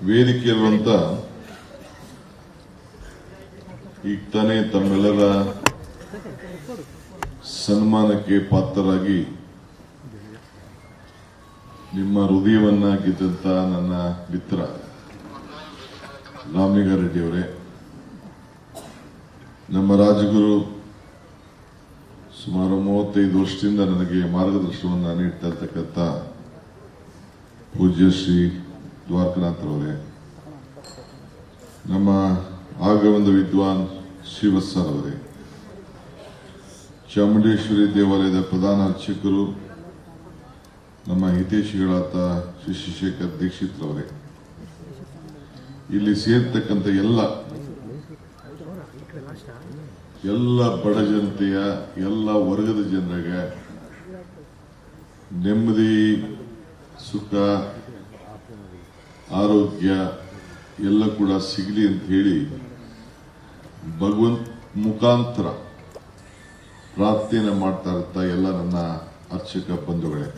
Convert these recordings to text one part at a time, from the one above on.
ವೇದಿಕೆಯಲ್ಲಿರುವಂತ ಈಗ ತಾನೇ ತಮ್ಮೆಲ್ಲರ ಸನ್ಮಾನಕ್ಕೆ ಪಾತ್ರರಾಗಿ ನಿಮ್ಮ ಹೃದಯವನ್ನ ಗೆದ್ದಂತ ನನ್ನ ಮಿತ್ರ ರಾಮಲಿಂಗಾರೆಡ್ಡಿ ಅವರೇ, ನಮ್ಮ ರಾಜಗುರು ಸುಮಾರು 35 ವರ್ಷದಿಂದ ನನಗೆ ಮಾರ್ಗದರ್ಶನವನ್ನು ನೀಡ್ತಾ ಇರ್ತಕ್ಕಂಥ ಪೂಜ್ಯ ಶ್ರೀ ದ್ವಾರಕನಾಥ್ ಅವರೇ, ನಮ್ಮ ಆಗವಂದ ವಿದ್ವಾನ್ ಶ್ರೀವತ್ಸರ್ ಅವರೇ, ಚಾಮುಂಡೇಶ್ವರಿ ದೇವಾಲಯದ ಪ್ರಧಾನ ಅರ್ಚಕರು ನಮ್ಮ ಹಿತೈಷಿಗಳಾದ ಶ್ರೀ ಶಶಿಶೇಖರ್ ದೀಕ್ಷಿತ್ ಅವರೇ, ಇಲ್ಲಿ ಸೇರ್ತಕ್ಕಂಥ ಎಲ್ಲ ಬಡ ಜನತೆಯ ಎಲ್ಲ ವರ್ಗದ ಜನರಿಗೆ ನೆಮ್ಮದಿ, ಸುಖ, ಆರೋಗ್ಯ ಎಲ್ಲ ಕೂಡ ಸಿಗಲಿ ಅಂತ ಹೇಳಿ ಭಗವಂತ ಮುಖಾಂತರ ಪ್ರಾರ್ಥನೆ ಮಾಡ್ತಾ ಇರ್ತಾ ಎಲ್ಲ ನನ್ನ ಅರ್ಚಕ ಬಂಧುಗಳೇ,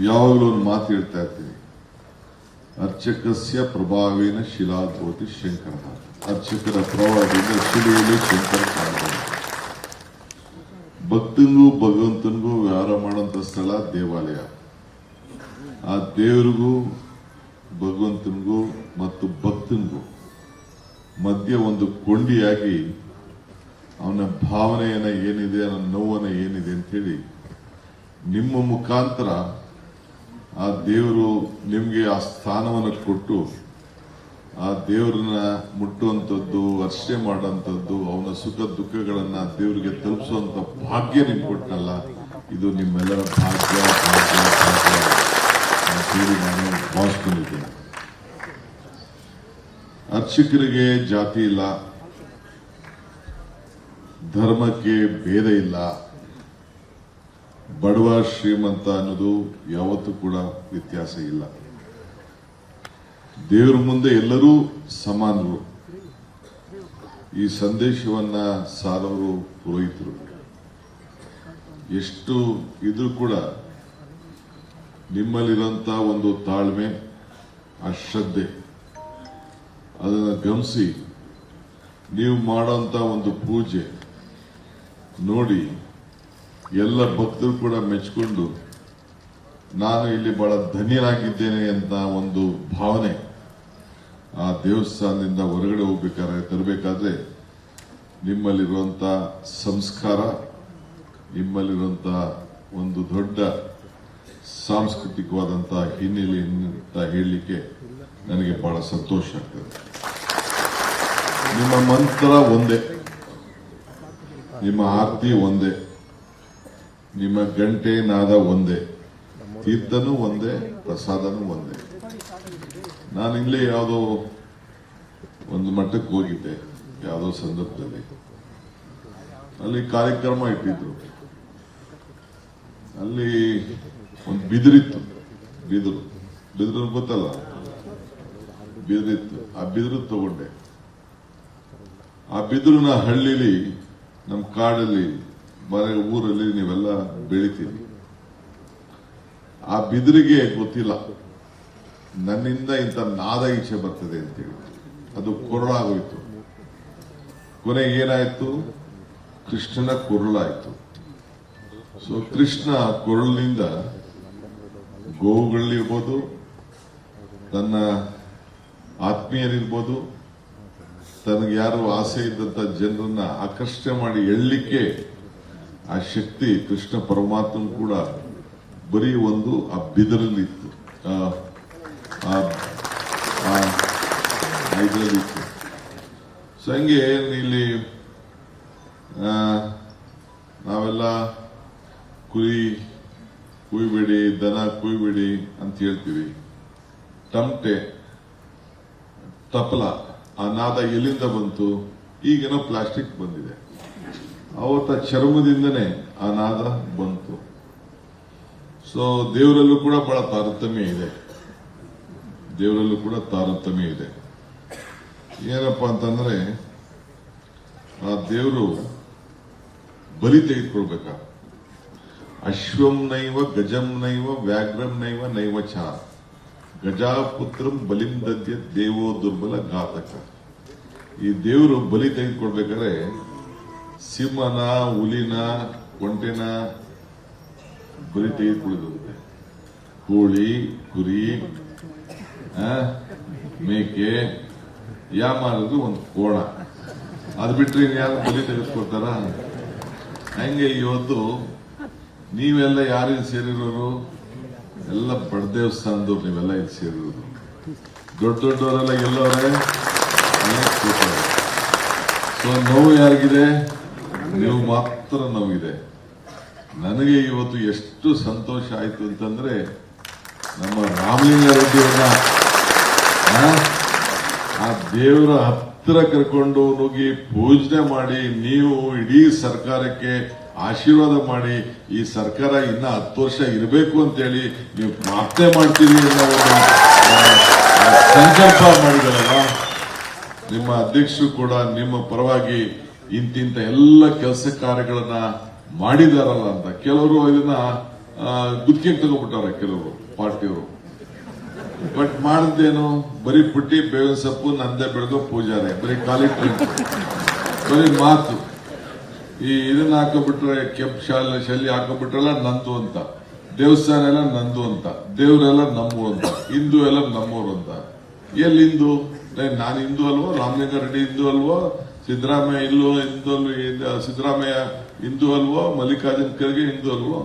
ಯಾವಾಗಲೂ ಒಂದು ಮಾತು ಹೇಳ್ತಾ ಇರ್ತೀನಿ, ಅರ್ಚಕಸ್ಯ ಪ್ರಭಾವೇನ ಶಿಲಾದ್ಭವತಿ ಶಂಕರ. ಅರ್ಚಕರ ಪ್ರಭಾವದಿಂದ ಶಿಲೆಯಲ್ಲಿ ಶಂಕರ ಕಾಣ್ತಾನೆ. ಭಕ್ತನಿಗೂ ಭಗವಂತನಿಗೂ ವ್ಯವಹಾರ ಮಾಡುವಂತ ಸ್ಥಳ ದೇವಾಲಯ. ಆ ದೇವರಿಗೂ ಭಗವಂತನಿಗೂ ಮತ್ತು ಭಕ್ತನಿಗೂ ಮಧ್ಯೆ ಒಂದು ಕೊಂಡಿಯಾಗಿ ಅವನ ಭಾವನೆಯನ್ನ ಏನಿದೆ, ಅವನ ನೋವನ್ನ ಏನಿದೆ ಅಂತ ಹೇಳಿ ನಿಮ್ಮ ಮುಖಾಂತರ ಆ ದೇವರು ನಿಮ್ಗೆ ಆ ಸ್ಥಾನವನ್ನು ಕೊಟ್ಟು ಆ ದೇವರನ್ನ ಮುಟ್ಟುವಂಥದ್ದು, ಅರ್ಚನೆ ಮಾಡುವಂಥದ್ದು, ಅವನ ಸುಖ ದುಃಖಗಳನ್ನ ದೇವರಿಗೆ ತಲುಪಿಸುವಂತ ಭಾಗ್ಯ ನಿಮ್ಗೆ ಕೊಟ್ಟನಲ್ಲ, ಇದು ನಿಮ್ಮೆಲ್ಲರ ಭಾಗ್ಯ ಅಂತೇಳಿ ನಾನು ಭಾವಿಸ್ಕೊಂಡಿದ್ದೇನೆ. ಅರ್ಚಕರಿಗೆ ಜಾತಿ ಇಲ್ಲ, ಧರ್ಮಕ್ಕೆ ಭೇದ ಇಲ್ಲ, ಬಡವ ಶ್ರೀಮಂತ ಅನ್ನೋದು ಯಾವತ್ತೂ ಕೂಡ ವ್ಯತ್ಯಾಸ ಇಲ್ಲ. ದೇವರ ಮುಂದೆ ಎಲ್ಲರೂ ಸಮಾನರು. ಈ ಸಂದೇಶವನ್ನ ಸಾರವರು ಪುರೋಹಿತರು ಎಷ್ಟು ಇದ್ರೂ ಕೂಡ ನಿಮ್ಮಲ್ಲಿರುವಂತ ಒಂದು ತಾಳ್ಮೆ, ಆ ಶ್ರದ್ಧೆ ಅದನ್ನು ಗಮನಿಸಿ ನೀವು ಮಾಡುವಂತ ಒಂದು ಪೂಜೆ ನೋಡಿ ಎಲ್ಲ ಭಕ್ತರು ಕೂಡ ಮೆಚ್ಚಿಕೊಂಡು ನಾನು ಇಲ್ಲಿ ಬಹಳ ಧನ್ಯನಾಗಿದ್ದೇನೆ ಅಂತ ಒಂದು ಭಾವನೆ ಆ ದೇವಸ್ಥಾನದಿಂದ ಹೊರಗಡೆ ತರಬೇಕಾದ್ರೆ ನಿಮ್ಮಲ್ಲಿರುವಂತ ಸಂಸ್ಕಾರ, ನಿಮ್ಮಲ್ಲಿರುವಂತ ಒಂದು ದೊಡ್ಡ ಸಾಂಸ್ಕೃತಿಕವಾದಂತಹ ಹಿನ್ನೆಲೆ ಅಂತ ಹೇಳಲಿಕ್ಕೆ ನನಗೆ ಬಹಳ ಸಂತೋಷ ಆಗ್ತದೆ. ನಿಮ್ಮ ಮಂತ್ರ ಒಂದೇ, ನಿಮ್ಮ ಆರತಿ ಒಂದೇ, ನಿಮ್ಮ ಗಂಟೆ ನಾದ ಒಂದೇ, ತೀರ್ಥನೂ ಒಂದೇ, ಪ್ರಸಾದನೂ ಒಂದೇ. ನಾನು ಇಲ್ಲೇ ಯಾವುದೋ ಒಂದು ಮಠಕ್ಕೆ ಹೋಗಿದ್ದೆ, ಯಾವುದೋ ಸಂದರ್ಭದಲ್ಲಿ ಅಲ್ಲಿ ಕಾರ್ಯಕ್ರಮ ಇಟ್ಟಿದ್ರು. ಅಲ್ಲಿ ಒಂದು ಬಿದಿರಿತ್ತು, ಬಿದಿರು ಗೊತ್ತಲ್ಲ, ಬಿದಿರಿತ್ತು. ಆ ಬಿದಿರು ತಗೊಂಡೆ. ಆ ಬಿದಿರಿನ ಹಳ್ಳಿಲಿ, ನಮ್ಮ ಕಾಡಲ್ಲಿ, ಊರಲ್ಲಿ ನೀವೆಲ್ಲ ಬೆಳಿತೀರಿ. ಆ ಬಿದಿರಿಗೆ ಗೊತ್ತಿಲ್ಲ ನನ್ನಿಂದ ಇಂಥ ನಾದ ಈಚೆ ಬರ್ತದೆ ಅಂತೇಳಿ. ಅದು ಕೊರಳಾಗೋಯ್ತು. ಕೊನೆಗೆ ಏನಾಯ್ತು, ಕೃಷ್ಣನ ಕೊರಳಾಯ್ತು. ಸೊ ಕೃಷ್ಣ ಕೊರಳಿನಿಂದ ಗೋವುಗಳಿರ್ಬೋದು, ತನ್ನ ಆತ್ಮೀಯರಿರ್ಬೋದು, ತನಗೆ ಯಾರು ಆಸೆ ಇದ್ದಂತ ಜನರನ್ನ ಆಕರ್ಷಣೆ ಮಾಡಿ ಎಳ್ಲಿಕ್ಕೆ ಆ ಶಕ್ತಿ ಕೃಷ್ಣ ಪರಮಾತ್ಮ ಕೂಡ ಬರೀ ಒಂದು ಆ ಬಿದರಲ್ಲಿತ್ತು, ಇದರಲ್ಲಿತ್ತು. ಸೊ ಹಂಗೆ ಇಲ್ಲಿ ನಾವೆಲ್ಲ ಕುರಿ ಕುಯ್ಬೇಡಿ, ದನ ಕುಯ್ಬೇಡಿ ಅಂತ ಹೇಳ್ತೀವಿ. ತಮಟೆ, ತಪಲ, ಆ ನಾದ ಎಲ್ಲಿಂದ ಬಂತು? ಈಗೇನೋ ಪ್ಲಾಸ್ಟಿಕ್ ಬಂದಿದೆ. ಅವತ್ತ ಚರ್ಮದಿಂದನೇ ಆ ನಾದ ಬಂತು. ಸೊ ದೇವರಲ್ಲೂ ಕೂಡ ಬಹಳ ತಾರತಮ್ಯ ಇದೆ. ದೇವರಲ್ಲೂ ಕೂಡ ತಾರತಮ್ಯ ಇದೆ. ಏನಪ್ಪಾ ಅಂತಂದ್ರೆ, ಆ ದೇವರು ಬಲಿ ತೆಗೆದುಕೊಳ್ಬೇಕ. ಅಶ್ವಂ ನೈವ ಗಜಂ ನೈವ ವ್ಯಾಘ್ರಂ ನೈವ ನೈವ ಚ ಗಜಾಪುತ್ರಂ ಬಲಿಂ ದದ್ಯ ದೇವೋ ದುರ್ಬಲ ಘಾತಕ. ಈ ದೇವರು ಬಲಿ ತೆಗೆದುಕೊಳ್ಬೇಕಾದ್ರೆ ಸಿಂಹನ, ಹುಲಿನ, ಒಂಟೆನ ಬಲಿ ತೆಗೆದುಕೊಳ್ಳುತ್ತೆ. ಕೋಳಿ, ಕುರಿ, ಮೇಕೆ ಯಾಮಾರದು ಒಂದು ಕೋಣ, ಅದು ಬಿಟ್ರೆ ಯಾರು ಬಲಿ ತೆಗೆದುಕೊಳ್ತಾರ? ಹಂಗೆ ಇವತ್ತು ನೀವೆಲ್ಲ ಯಾರಿಲ್ಲಿ ಸೇರಿರೋರು? ಎಲ್ಲ ಬಡ ದೇವಸ್ಥಾನದವ್ರು ನೀವೆಲ್ಲ ಇಲ್ಲಿ ಸೇರಿರೋರು. ದೊಡ್ಡ ದೊಡ್ಡವರೆಲ್ಲ ಎಲ್ಲವರೇ. ಸೊ ನೋವು ಯಾರಿಗಿದೆ? ನೀವು ಮಾತ್ರ ನೋವಿದೆ. ನನಗೆ ಇವತ್ತು ಎಷ್ಟು ಸಂತೋಷ ಆಯ್ತು ಅಂತಂದ್ರೆ, ನಮ್ಮ ರಾಮಲಿಂಗಾರೆಡ್ಡಿಯವ್ರನ್ನ ಆ ದೇವರ ಹತ್ತಿರ ಕರ್ಕೊಂಡು ಹೋಗಿ ಪೂಜನೆ ಮಾಡಿ, ನೀವು ಇಡೀ ಸರ್ಕಾರಕ್ಕೆ ಆಶೀರ್ವಾದ ಮಾಡಿ, ಈ ಸರ್ಕಾರ ಇನ್ನ 10 ವರ್ಷ ಇರಬೇಕು ಅಂತೇಳಿ ನೀವು ಪ್ರಾರ್ಥನೆ ಮಾಡ್ತೀರಿ ಅನ್ನೋ ಸಂಕಲ್ಪ ಮಾಡಿದಾರಲ್ಲ. ನಿಮ್ಮ ಅಧ್ಯಕ್ಷರು ಕೂಡ ನಿಮ್ಮ ಪರವಾಗಿ ಇಂತಿಂತ ಎಲ್ಲ ಕೆಲಸ ಕಾರ್ಯಗಳನ್ನ ಮಾಡಿದಾರಲ್ಲ ಅಂತ. ಕೆಲವರು ಇದನ್ನ ಗುತ್ತಿಗೆ ತಗೊಂಡ್ಬಿಟ್ಟವ್ರೆ, ಕೆಲವರು ಪಾರ್ಟಿಯವರು. ಬಟ್ ಮಾಡಿದ್ದೇನು? ಬರೀ ಪುಟ್ಟಿ, ಬೇವಿನ ಸೊಪ್ಪು, ನಂದೆ ಬೆಳಗೋ ಪೂಜಾರೆ, ಬರೀ ಖಾಲಿ ಬರೀ ಮಾತು. ಈ ಇದನ್ನ ಹಾಕೋಬಿಟ್ರೆ, ಕೆಂಪು ಶಲ್ಯ ಹಾಕೋಬಿಟ್ರಲ್ಲ ನಂದು ಅಂತ, ದೇವಸ್ಥಾನ ಎಲ್ಲ ನಂದು ಅಂತ, ದೇವರೆಲ್ಲ ನಮ್ಮು ಅಂತ, ಹಿಂದೂ ಎಲ್ಲ ನಮ್ಮೂರು ಅಂತ. ಎಲ್ಲಿ ಹಿಂದೂ? ನಾನು ಹಿಂದೂ ಅಲ್ವೋ? ರಾಮಲಿಂಗಾರೆಡ್ಡಿ ಹಿಂದೂ ಅಲ್ವೋ? ಸಿದ್ದರಾಮಯ್ಯ ಇಲ್ಲೋ ಹಿಂದೂ ಅಲ್ವೋ? ಸಿದ್ದರಾಮಯ್ಯ ಹಿಂದೂ ಅಲ್ವೋ? ಮಲ್ಲಿಕಾರ್ಜುನ್ ಖರ್ಗೆ ಹಿಂದೂ ಅಲ್ವೋ?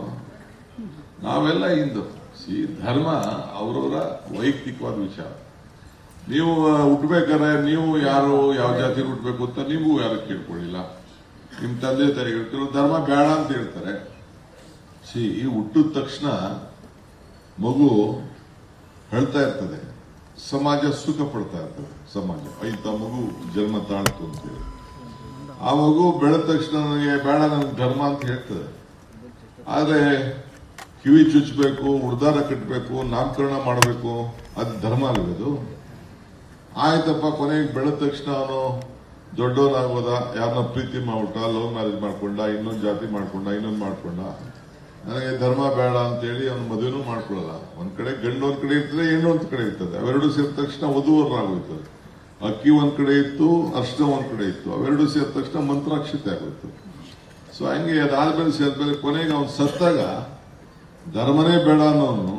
ನಾವೆಲ್ಲ ಹಿಂದೂ. ಧರ್ಮ ಅವರವರ ವೈಯಕ್ತಿಕವಾದ ವಿಚಾರ. ನೀವು ಹುಟ್ಟಬೇಕಾದ್ರೆ ನೀವು ಯಾರು ಯಾವ ಜಾತಿ ಹುಟ್ಟಬೇಕು ಅಂತ ನೀವು ಯಾರು ಕೇಳ್ಕೊಳ್ಳಿಲ್ಲ. ನಿಮ್ ತಂದೆ ತಾಯಿ ಹೇಳ್ತಿರೋ ಧರ್ಮ ಬೇಡ ಅಂತ ಹೇಳ್ತಾರೆ. ಈ ಹುಟ್ಟಿದ ತಕ್ಷಣ ಮಗು ಹೇಳ್ತಾ ಇರ್ತದೆ, ಸಮಾಜ ಸುಖ ಪಡ್ತಾ ಇರ್ತದೆ. ಸಮಾಜ ಇಂಥ ಮಗು ಜನ್ಮ ತಾಳ್ತು ಅಂತೇಳಿ ಆ ಮಗು ಬೆಳೆದ ತಕ್ಷಣ ನನಗೆ ಬೇಡ, ನನಗೆ ಧರ್ಮ ಅಂತ ಹೇಳ್ತದೆ. ಆದ್ರೆ ಕಿವಿ ಚುಚ್ಚಬೇಕು, ಉಡ್ದಾರ ಕಟ್ಟಬೇಕು, ನಾಮಕರಣ ಮಾಡಬೇಕು, ಅದು ಧರ್ಮ ಅಲ್ವದು? ಆಯ್ತಪ್ಪ, ಕೊನೆಗೆ ಬೆಳೆದ ತಕ್ಷಣ ಅವನು ದೊಡ್ಡವನಾಗೋದ, ಯಾರನ್ನ ಪ್ರೀತಿ ಮಾಡ್ಬಿಟ್ಟ, ಲವ್ ಮ್ಯಾರೇಜ್ ಮಾಡ್ಕೊಂಡ, ಇನ್ನೊಂದು ಜಾತಿ ಮಾಡ್ಕೊಂಡ, ಇನ್ನೊಂದು ಮಾಡ್ಕೊಂಡ, ನನಗೆ ಧರ್ಮ ಬೇಡ ಅಂತೇಳಿ ಅವನು ಮದುವೆನೂ ಮಾಡ್ಕೊಳ್ಳಲ್ಲ. ಒಂದ್ ಕಡೆ ಗಂಡು ಒಂದ್ ಕಡೆ ಇರ್ತದೆ, ಹೆಣ್ಣು ಒಂದ್ ಕಡೆ ಇರ್ತದೆ. ಅವೆರಡು ಸೇರಿದ ತಕ್ಷಣ ವಧುವರಾಗೋಯ್ತದೆ. ಅಕ್ಕಿ ಒಂದ್ ಕಡೆ ಇತ್ತು, ಅರ್ಶನ ಒಂದ್ ಕಡೆ ಇತ್ತು. ಅವೆರಡು ಸೇರಿದ ತಕ್ಷಣ ಮಂತ್ರಾಕ್ಷತೆ ಆಗೋಯ್ತು. ಸೊ ಹಂಗೆ ಅದಾದ್ಮೇಲೆ ಸೇರಿದ್ಮೇಲೆ ಕೊನೆಗೆ ಅವನು ಸತ್ತಾಗ ಧರ್ಮನೇ ಬೇಡ ಅನ್ನೋನು,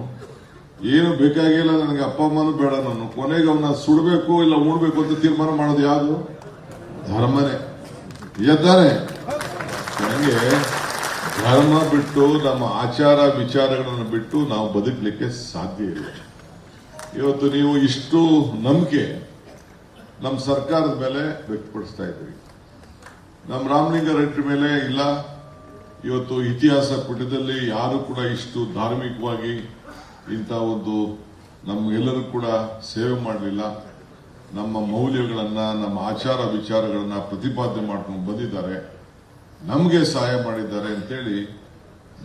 ಏನು ಬೇಕಾಗಿಲ್ಲ ನನಗೆ ಅಪ್ಪ ಅಮ್ಮನೂ ಬೇಡ ಅನ್ನೋನು, ಕೊನೆಗೆ ಅವನ್ನ ಸುಡಬೇಕು ಇಲ್ಲ ಉಣ್ಬೇಕು ಅಂತ ತೀರ್ಮಾನ ಮಾಡೋದು ಯಾವುದು? ಧರ್ಮನೇ. ಎದ್ದಾನೆ. ಹಂಗೆ ಧರ್ಮ ಬಿಟ್ಟು, ನಮ್ಮ ಆಚಾರ ವಿಚಾರಗಳನ್ನು ಬಿಟ್ಟು ನಾವು ಬದುಕಲಿಕ್ಕೆ ಸಾಧ್ಯ ಇಲ್ಲ. ಇವತ್ತು ನೀವು ಇಷ್ಟು ನಂಬಿಕೆ ನಮ್ಮ ಸರ್ಕಾರದ ಮೇಲೆ ವ್ಯಕ್ತಪಡಿಸ್ತಾ ಇದ್ದೀರಿ, ನಮ್ಮ ರಾಮಲಿಂಗಾರೆಡ್ಡಿ ಮೇಲೆ ಇಲ್ಲ. ಇವತ್ತು ಇತಿಹಾಸ ಪುಟದಲ್ಲಿ ಯಾರು ಕೂಡ ಇಷ್ಟು ಧಾರ್ಮಿಕವಾಗಿ ಇಂಥ ಒಂದು ನಮ್ಗೆಲ್ಲರೂ ಕೂಡ ಸೇವೆ ಮಾಡಲಿಲ್ಲ. ನಮ್ಮ ಮೌಲ್ಯಗಳನ್ನ, ನಮ್ಮ ಆಚಾರ ವಿಚಾರಗಳನ್ನ ಪ್ರತಿಪಾದನೆ ಮಾಡ್ಕೊಂಡು ಬಂದಿದ್ದಾರೆ, ನಮಗೆ ಸಹಾಯ ಮಾಡಿದ್ದಾರೆ ಅಂತೇಳಿ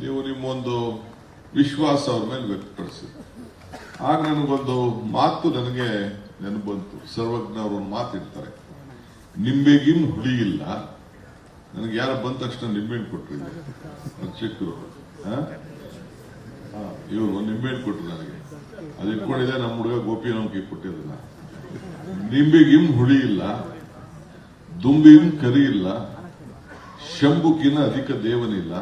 ನೀವು ನಿಮ್ಮೊಂದು ವಿಶ್ವಾಸ ಅವ್ರ ಮೇಲೆ ವ್ಯಕ್ತಪಡಿಸಿ. ಆಗ ನನಗೊಂದು ಮಾತು ನನಗೆ ನೆನಪು ಬಂತು. ಸರ್ವಜ್ಞ ಅವರು ಒಂದು ಮಾತಿರ್ತಾರೆ, ನಿಂಬೆಗಿನ್ ಹುಳಿ ಇಲ್ಲ. ನನಗೆ ಯಾರು ಬಂದ ತಕ್ಷಣ ನಿಂಬೆಹಣ್ಣು ಕೊಟ್ಟರು, ಚಿಕ್ಕರು ಇವರು ನಿಂಬೆಹಣ್ಣು ಕೊಟ್ಟರು ನನಗೆ. ಅದು ಇಟ್ಕೊಂಡಿದೆ ನಮ್ಮ ಹುಡುಗ ಗೋಪಿ ನಮ್ಗೆ ಕೊಟ್ಟಿರಲಿಲ್ಲ. ನಿಂಬೆಗಿಮ್ ಹುಳಿ ಇಲ್ಲ, ದುಂಬಿಗಿಂ ಕರಿ ಇಲ್ಲ, ಶಂಭುಕಿನ ಅಧಿಕ ದೇವನಿಲ್ಲ.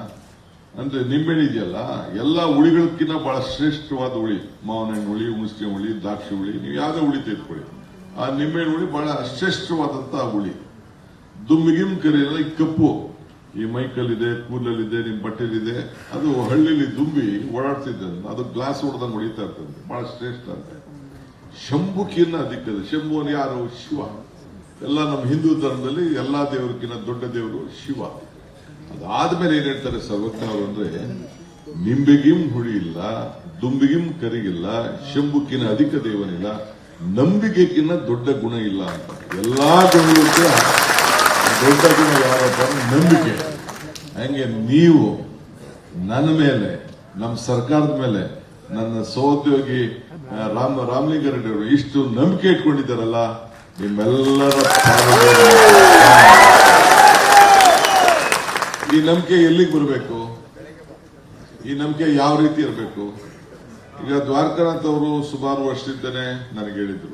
ಅಂದ್ರೆ ನಿಂಬೆಹಣ್ಣು ಇದೆಯಲ್ಲ, ಎಲ್ಲಾ ಹುಳಿಗಳಕ್ಕಿಂತ ಬಹಳ ಶ್ರೇಷ್ಠವಾದ ಹುಳಿ. ಮಾವಿನ ಹಣ್ಣು ಹುಳಿ, ಹುಣಸೆ ಹುಳಿ, ದ್ರಾಕ್ಷಿ ಹುಳಿ, ನೀವು ಯಾವ್ದೇ ಹುಳಿ ತೆಗೆದುಕೊಳ್ಳಿ, ಆ ನಿಂಬೆಹಣ್ಣು ಹುಳಿ ಬಹಳ ಶ್ರೇಷ್ಠವಾದಂತಹ ಹುಳಿ. ದುಂಬಿಗಿಂ ಕರಿ ಇಲ್ಲ, ಈ ಕಪ್ಪು ಈ ಮೈಕಲ್ಲಿದೆ, ಕೂದಲಲ್ಲಿದೆ, ನಿಮ್ ಬಟ್ಟೆಲಿದೆ. ಅದು ಹಳ್ಳಿಲಿ ದುಂಬಿ ಓಡಾಡ್ತಿದ್ದ, ಅದು ಗ್ಲಾಸ್ ಹೊಡೆದಂಗೆ ಹೊಡಿತಾ ಇರ್ತದೆ, ಬಹಳ ಶ್ರೇಷ್ಠ ಅಂತ. ಶಂಭುಕಿನ್ನ ಅಧಿಕದ. ಶಂಭುವನ್ ಯಾರು? ಶಿವ. ಎಲ್ಲ ನಮ್ಮ ಹಿಂದೂ ಧರ್ಮದಲ್ಲಿ ಎಲ್ಲಾ ದೇವರಿಗಿನ್ನ ದೊಡ್ಡ ದೇವರು ಶಿವ. ಅದಾದ್ಮೇಲೆ ಏನ್ ಹೇಳ್ತಾರೆ ಸರ್ವಜ್ಞ ಅವರು ಅಂದ್ರೆ, ನಿಂಬೆಗಿಂ ಹುಳಿ ಇಲ್ಲ, ದುಂಬಿಗಿಂ ಕರಿಗಿಲ್ಲ, ಶಂಭುಕಿನ ಅಧಿಕ ದೇವನಿಲ್ಲ, ನಂಬಿಕೆಗಿನ್ನ ದೊಡ್ಡ ಗುಣ ಇಲ್ಲ ಅಂತ. ಎಲ್ಲಾ ಗುಣಕ್ಕೆ ದೊಡ್ಡ ಗುಣ ಯಾರಪ್ಪ? ನಂಬಿಕೆ. ಹಂಗೆ ನೀವು ನನ್ನ ಮೇಲೆ, ನಮ್ಮ ಸರ್ಕಾರದ ಮೇಲೆ, ನನ್ನ ಸಹೋದ್ಯೋಗಿ ರಾಮಲಿಂಗಾರೆಡ್ಡಿ ಅವರು ಇಷ್ಟು ನಂಬಿಕೆ ಇಟ್ಕೊಂಡಿದ್ದಾರಲ್ಲ, ನಿಮ್ಮೆಲ್ಲರ ಈ ನಂಬಿಕೆ ಎಲ್ಲಿಗೆ ಬರಬೇಕು? ಈ ನಂಬಿಕೆ ಯಾವ ರೀತಿ ಇರಬೇಕು? ಈಗ ದ್ವಾರಕಾನಾಥ್ ಅವರು ಸುಮಾರು ವರ್ಷದಿಂದನೇ ನನಗೆ ಹೇಳಿದ್ರು,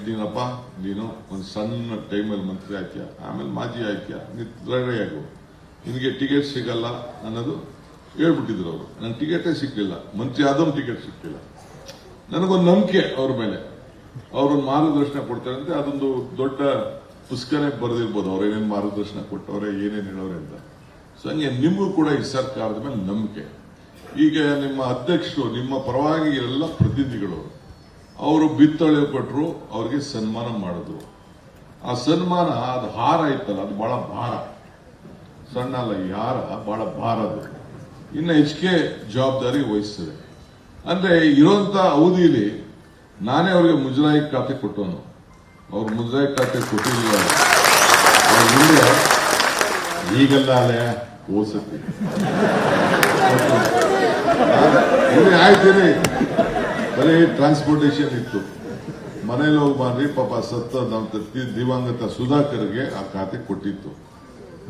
ನೀನಪ್ಪ ನೀನು ಒಂದು ಸಣ್ಣ ಟೈಮಲ್ಲಿ ಮಂತ್ರಿ ಆಯ್ತೀಯ, ಆಮೇಲೆ ಮಾಜಿ ಆಯ್ತೀಯ, ರೆಡಿ ಆಗು, ನಿನಗೆ ಟಿಕೆಟ್ ಸಿಗಲ್ಲ ಅನ್ನೋದು ಹೇಳ್ಬಿಟ್ಟಿದ್ರು ಅವರು. ನಂಗೆ ಟಿಕೆಟೇ ಸಿಕ್ಕಿಲ್ಲ, ಮಂತ್ರಿ ಆದವ್ರು ಟಿಕೆಟ್ ಸಿಕ್ಕಿಲ್ಲ. ನನಗೊಂದು ನಂಬಿಕೆ ಅವ್ರ ಮೇಲೆ, ಅವ್ರೊಂದು ಮಾರ್ಗದರ್ಶನ ಕೊಡ್ತಾರಂತೆ. ಅದೊಂದು ದೊಡ್ಡ ಪುಸ್ತಕನೇ ಬರೆದಿರ್ಬೋದು, ಅವ್ರು ಏನೇನು ಮಾರ್ಗದರ್ಶನ ಕೊಟ್ಟವ್ರೆ, ಏನೇನು ಹೇಳೋರೆ ಅಂತ. ಸೊ ಹಂಗೆ ನಿಮಗೂ ಕೂಡ ಈ ಸರ್ಕಾರದ ಮೇಲೆ ನಂಬಿಕೆ. ಈಗ ನಿಮ್ಮ ಅಧ್ಯಕ್ಷರು, ನಿಮ್ಮ ಪರವಾಗಿ ಎಲ್ಲ ಪ್ರತಿನಿಧಿಗಳು, ಅವರು ಬಿತ್ತಳೆ ಕೊಟ್ಟರು, ಅವ್ರಿಗೆ ಸನ್ಮಾನ ಮಾಡಿದ್ರು. ಆ ಸನ್ಮಾನ, ಅದು ಹಾರ ಇತ್ತಲ್ಲ, ಅದು ಬಹಳ ಭಾರ, ಸಣ್ಣ ಅಲ್ಲ, ಈ ಹಾರ ಬಹಳ ಭಾರ. ಅದು ಇನ್ನು ಹೆಚ್ಚಿಗೆ ಜವಾಬ್ದಾರಿ ವಹಿಸ್ತದೆ. ಅಂದ್ರೆ ಇರುವಂತ ಅವಧಿಯಲ್ಲಿ ನಾನೇ ಅವ್ರಿಗೆ ಮುಜರಾಯಿ ಖಾತೆ ಕೊಟ್ಟವನು. ಅವ್ರು ಮುಜರಾಯಿ ಖಾತೆ ಕೊಟ್ಟಿಲ್ಲ, ಅವ್ರ ಮುಂದೆ ಈಗೆಲ್ಲ ಅಲೆ ಓಸತಿ ಇಲ್ಲಿ ಆಯ್ತೀನಿ. ಬರೀ ಟ್ರಾನ್ಸ್ಪೋರ್ಟೇಷನ್ ಇತ್ತು, ಮನೇಲಿ ಹೋಗಿ ಮಾಡ್ರಿ ಪಾಪ ಸತ್ತ ನಮ್ಮ ದಿವಂಗತ ಸುಧಾಕರ್ಗೆ ಆ ಖಾತೆ ಕೊಟ್ಟಿತ್ತು.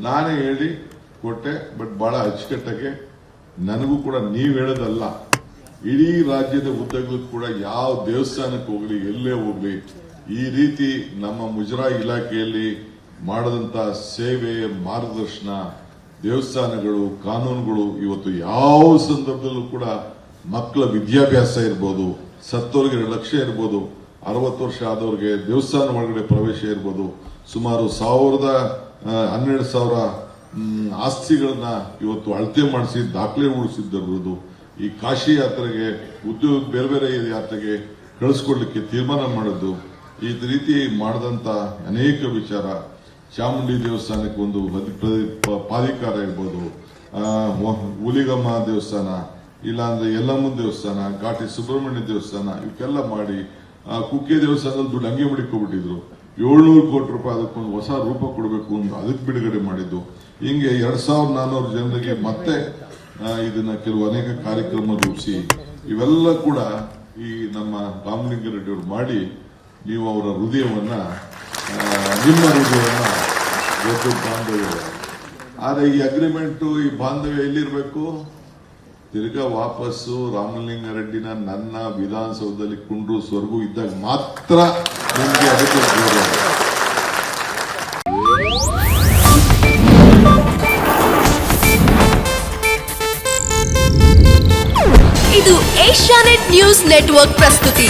ನಾನೇ ಹೇಳಿ ಕೊಟ್ಟೆ. ಬಟ್ ಬಹಳ ಅಚ್ಚುಕಟ್ಟಾಗೆ, ನನಗೂ ಕೂಡ ನೀವ್ ಹೇಳೋದಲ್ಲ, ಇಡೀ ರಾಜ್ಯದ ಉದ್ದಗಲೂ ಕೂಡ ಯಾವ ದೇವಸ್ಥಾನಕ್ಕೆ ಹೋಗ್ಲಿ, ಎಲ್ಲೇ ಹೋಗ್ಲಿ, ಈ ರೀತಿ ನಮ್ಮ ಮುಜರಾಯಿ ಇಲಾಖೆಯಲ್ಲಿ ಮಾಡದಂತ ಸೇವೆ, ಮಾರ್ಗದರ್ಶನ, ದೇವಸ್ಥಾನಗಳು, ಕಾನೂನುಗಳು, ಇವತ್ತು ಯಾವ ಸಂದರ್ಭದಲ್ಲೂ ಕೂಡ ಮಕ್ಕಳ ವಿದ್ಯಾಭ್ಯಾಸ ಇರ್ಬೋದು, ಸತ್ತೋರ್ಗೆ 2 ಲಕ್ಷ ಇರ್ಬೋದು, 60 ವರ್ಷ ಆದವ್ರಿಗೆ ದೇವಸ್ಥಾನ ಒಳಗಡೆ ಪ್ರವೇಶ ಇರ್ಬೋದು, ಸುಮಾರು 12,000 ಆಸ್ತಿಗಳನ್ನ ಇವತ್ತು ಅಳತೆ ಮಾಡಿಸಿ ದಾಖಲೆ ಉಳಿಸಿದ್ದಿರ್ಬೋದು, ಈ ಕಾಶಿ ಯಾತ್ರೆಗೆ, ಉದ್ಯೋಗ ಬೇರೆ ಬೇರೆ ಯಾತ್ರೆಗೆ ಕಳಿಸ್ಕೊಡ್ಲಿಕ್ಕೆ ತೀರ್ಮಾನ ಮಾಡೋದು, ಈ ರೀತಿ ಮಾಡದಂತ ಅನೇಕ ವಿಚಾರ. ಚಾಮುಂಡಿ ದೇವಸ್ಥಾನಕ್ಕೆ ಒಂದು ಪ್ರಾಧಿಕಾರ ಇರ್ಬೋದು, ಹುಲಿಗಮ್ಮ ದೇವಸ್ಥಾನ, ಇಲ್ಲಾಂದ್ರೆ ಯಲ್ಲಮ್ಮ ದೇವಸ್ಥಾನ, ಘಾಟಿ ಸುಬ್ರಹ್ಮಣ್ಯ ದೇವಸ್ಥಾನ, ಇವಕ್ಕೆಲ್ಲ ಮಾಡಿ, ಕುಕ್ಕೆ ದೇವಸ್ಥಾನದಲ್ಲಿ ದುಡ್ಡು ಹಂಗೆ ಮಡಿಕೊಬಿಟ್ಟಿದ್ರು. 700 ಕೋಟಿ ರೂಪಾಯಿ ಅದಕ್ಕೊಂದು ಹೊಸ ರೂಪ ಕೊಡಬೇಕು ಅಂತ ಅದಕ್ಕೆ ಬಿಡುಗಡೆ ಮಾಡಿದ್ದು. ಹಿಂಗೆ 2,400 ಜನರಿಗೆ ಮತ್ತೆ ಇದನ್ನ ಕೆಲವು ಅನೇಕ ಕಾರ್ಯಕ್ರಮ ರೂಪಿಸಿ, ಇವೆಲ್ಲ ಕೂಡ ಈ ನಮ್ಮ ರಾಮಲಿಂಗಾರೆಡ್ಡಿ ಅವರು ಮಾಡಿ, ನೀವು ಅವರ ಹೃದಯವನ್ನ, ನಿಮ್ಮ ಹೃದಯವನ್ನ ಗೆದ್ದು ಬಾಂಧವ್ಯ. ಆದ್ರೆ ಈ ಅಗ್ರಿಮೆಂಟ್, ಈ ಬಾಂಧವ್ಯ ಎಲ್ಲಿರ್ಬೇಕು? ತಿರ್ಗಾ ವಾಪಸ್ಸು ರಾಮಲಿಂಗಾರೆಡ್ಡಿನ ನನ್ನ ವಿಧಾನಸೌಧದಲ್ಲಿ ಕುಂಡ್ರಿಸುವವರೆಗೂ ಇದ್ದಾಗ ಮಾತ್ರ ನಿಮಗೆ ಅದಕ್ಕೆ ಗೌರವ. ಇದು ಏಷ್ಯಾನೆಟ್ ನ್ಯೂಸ್ ನೆಟ್ವರ್ಕ್ ಪ್ರಸ್ತುತಿ.